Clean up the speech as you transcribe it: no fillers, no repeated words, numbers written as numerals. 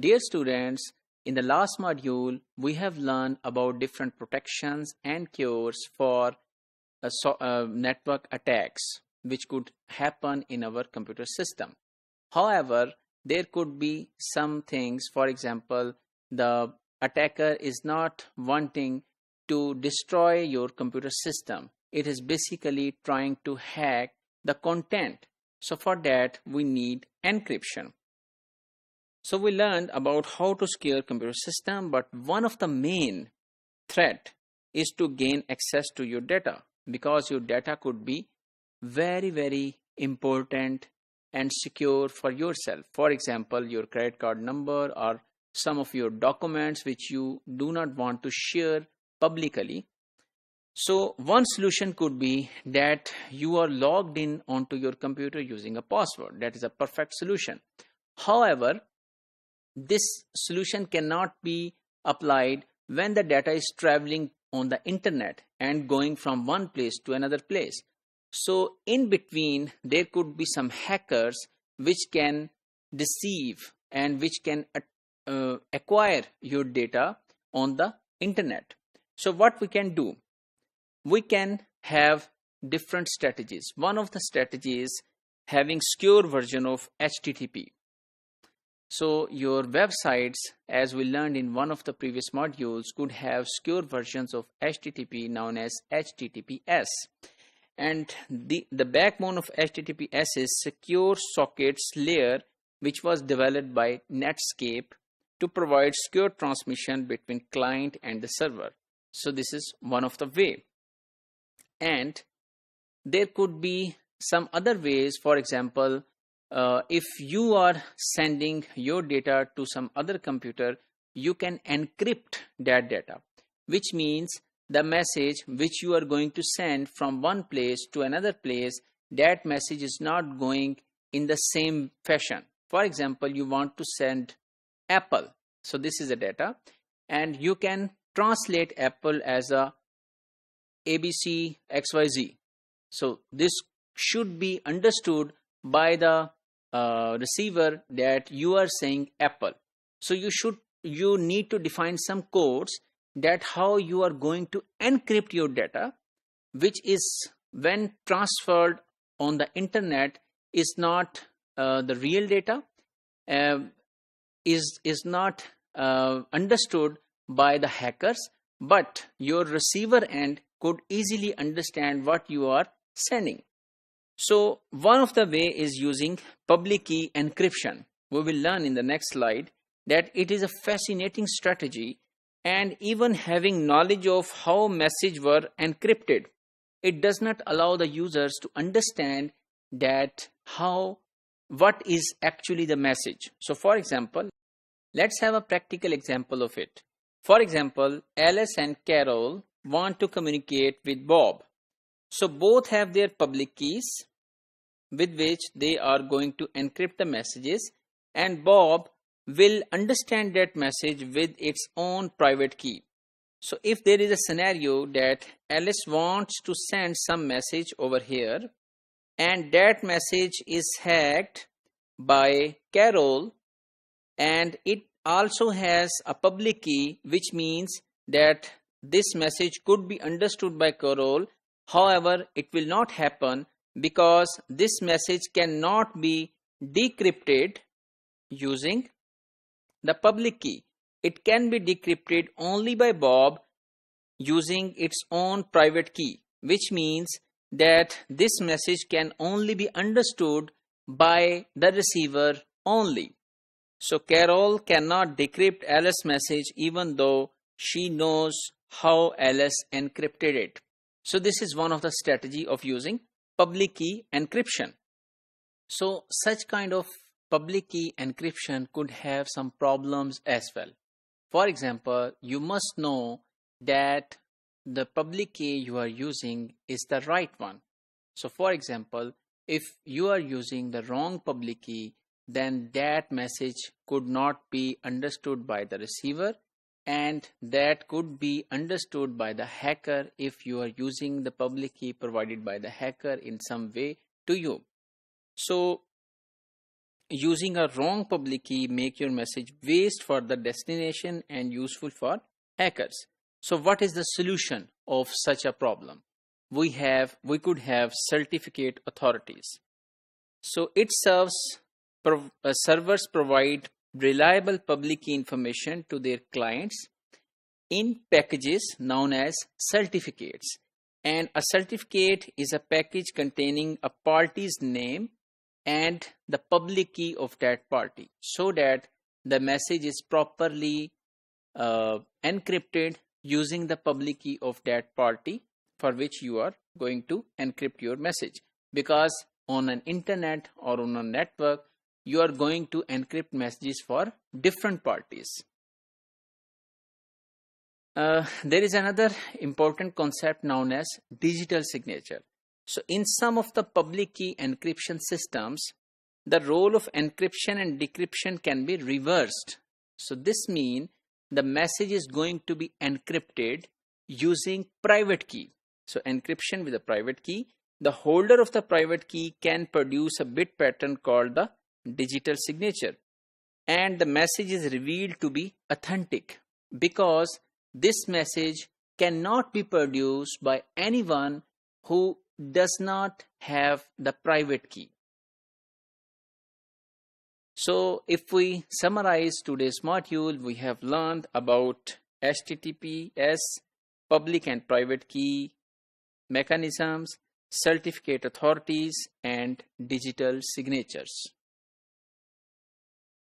Dear students, in the last module, we have learned about different protections and cures for network attacks which could happen in our computer system. However, there could be some things, for example, the attacker is not wanting to destroy your computer system. It is basically trying to hack the content. So for that, we need encryption. So we learned about how to secure computer system, but one of the main threat is to gain access to your data, because your data could be very important and secure for yourself. For example, your credit card number or some of your documents which you do not want to share publicly. So one solution could be that you are logged in onto your computer using a password. That is a perfect solution. However, this solution cannot be applied when the data is traveling on the internet and going from one place to another place. So in between, there could be some hackers which can deceive and which can acquire your data on the internet. So what we can do? We can have different strategies. One of the strategies is having secure version of HTTP. So your websites, as we learned in one of the previous modules, could have secure versions of HTTP known as HTTPS. And the backbone of HTTPS is Secure Sockets Layer, which was developed by Netscape to provide secure transmission between client and the server. So this is one of the way. And there could be some other ways. For example, if you are sending your data to some other computer, you can encrypt that data, which means the message which you are going to send from one place to another place, that message is not going in the same fashion. For example, you want to send Apple. So this is a data, and you can translate Apple as a ABC XYZ. So this should be understood by the receiver that you are saying Apple. So you need to define some codes that how you are going to encrypt your data, which is when transferred on the internet is not the real data, is not understood by the hackers, but your receiver end could easily understand what you are sending. So one of the way is using public key encryption. We will learn in the next slide that it is a fascinating strategy, and even having knowledge of how messages were encrypted, it does not allow the users to understand that what is actually the message. So for example, let's have a practical example of it. For example, Alice and Carol want to communicate with Bob. So both have their public keys with which they are going to encrypt the messages, and Bob will understand that message with its own private key. So if there is a scenario that Alice wants to send some message over here, and that message is hacked by Carol, and it also has a public key, which means that this message could be understood by Carol. However, it will not happen because this message cannot be decrypted using the public key. It can be decrypted only by Bob using its own private key, which means that this message can only be understood by the receiver only. So Carol cannot decrypt Alice's message even though she knows how Alice encrypted it. So this is one of the strategy of using public key encryption. So such kind of public key encryption could have some problems as well. For example, you must know that the public key you are using is the right one. So for example, if you are using the wrong public key, then that message could not be understood by the receiver, and that could be understood by the hacker if you are using the public key provided by the hacker in some way to you. So using a wrong public key make your message waste for the destination and useful for hackers. So what is the solution of such a problem? We could have certificate authorities. So it servers provide reliable public key information to their clients in packages known as certificates. And a certificate is a package containing a party's name and the public key of that party, so that the message is properly encrypted using the public key of that party for which you are going to encrypt your message. Because on an internet or on a network, you are going to encrypt messages for different parties. There is another important concept known as digital signature. So in some of the public key encryption systems, the role of encryption and decryption can be reversed. So this means the message is going to be encrypted using private key. So encryption with a private key. The holder of the private key can produce a bit pattern called the digital signature, and the message is revealed to be authentic because this message cannot be produced by anyone who does not have the private key. So if we summarize today's module, we have learned about HTTPS, public and private key mechanisms, certificate authorities, and digital signatures.